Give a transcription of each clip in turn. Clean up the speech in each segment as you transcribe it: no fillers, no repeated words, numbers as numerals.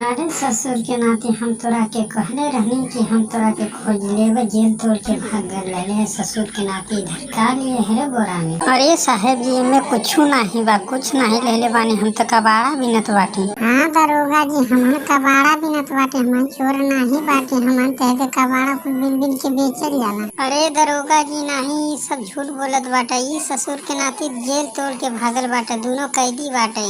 अरे ससुर के नाते हम तोरा के कहले रहनी कि हम तोरा के खोज लेवे, जेल तोड़ के भाग गए। ससुर के नाते इधर का लिए है रे बोरा में। अरे साहेब जी में कुछ नहीं बा, कुछ नहीं लेले बानी, हम तो कबाड़ा बिनत बाटी। हाँ दरोगा जी, हमन कबाड़ा बिनत बाटे, हमन चोर नहीं बाटे, हमन तहके कबाड़ा कुल बिन बिन के बेचल जाला। अरे दरोगा जी नहीं, सब झूठ बोलत बाटे। ई ससुर के नाती जेल तोड़ के भागल बाटे, दोनों कैदी बाटे।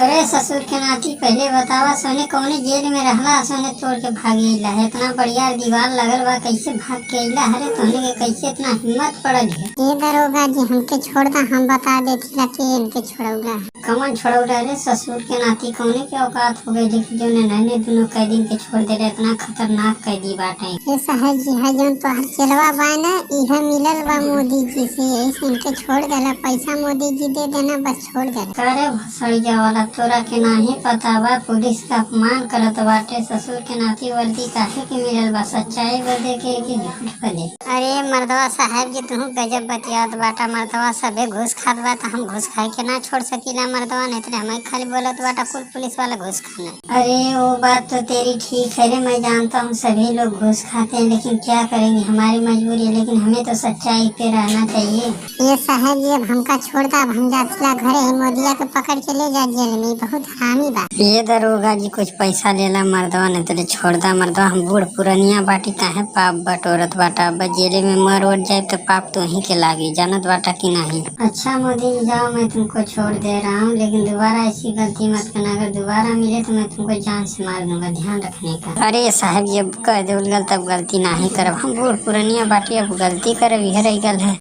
अरे ससुर के नाती पहले बतावा, सोने कौने जेल में रहला, सोने तोड़ के भागेला है। इतना बढ़िया दीवार लगल बा, कैसे भाग के अइला? अरे तोहने के कैसे इतना हिम्मत पड़ल है? ये दरोगा जी हमके छोड़ दा, हम बता देती ला के इनके छोड़ौला। कमन छोड़ौला रे? ससुर के नाती कौने के औकात हो गई जो नन्हे दोनों कैदी के छोड़ दे रहे? इतना खतरनाक कैदी बाटे। ये साहेब जी है जौन तोहर चेलवा बा ना, इहे मिलल बा मोदी जी से, ऐसे इनके छोड़ देला। पैसा मोदी जी दे देना, बस छोड़ देला। अरे भसड़िया वाला, तोरा के नाही पता बा, पुलिस का अपमान करत बाटे। ससुर के नाती वर्दी काहे के मिलल बा? सच्चाई बदे के कि झूठ बदे? अरे मर्दवा साहब जी, तू गजब बतियात बाटा। मर्दवा सबे घूस खात बा, तो हम घूस खाए के ना छोड़ सकीला मर्दवा, नहीं तो हमें खाली बोलत बाटा कुल पुलिस वाला घूस खाना। अरे वो बात तो तेरी ठीक है रे, मैं जानता हूँ सभी लोग घूस खाते हैं, लेकिन क्या करेंगे, हमारी मजबूरी है। लेकिन हमें तो सच्चाई पे रहना चाहिए। ये साहेब जी अब हमका छोड़ दा, अब हम जातिला घरे, ही मोदिया के पकड़ के ले जा जेल में, बहुत हरामी बा। ये दरोगा जी कुछ पैसा लेला मर्दवा, नहीं तो छोड़ दा मर्दवा। हम बूढ़ पुरनिया बाटी, काहे पाप बटोरत बाटा? अब जेले में मर उड़ जाए तो पाप तो ही के लागी, जानत बाटा कि नहीं? अच्छा मोदी जी जाओ, मैं तुमको छोड़ दे रहा हूँ, लेकिन दोबारा ऐसी गलती मत करना। अगर दोबारा मिले तो मैं तुमको जान से मार दूंगा, ध्यान रखने का। अरे साहब जी अब कह दे तब गलती नहीं करब, हम बूढ़ पुरनिया बाटी, अब गलती करब, यह रही गल है।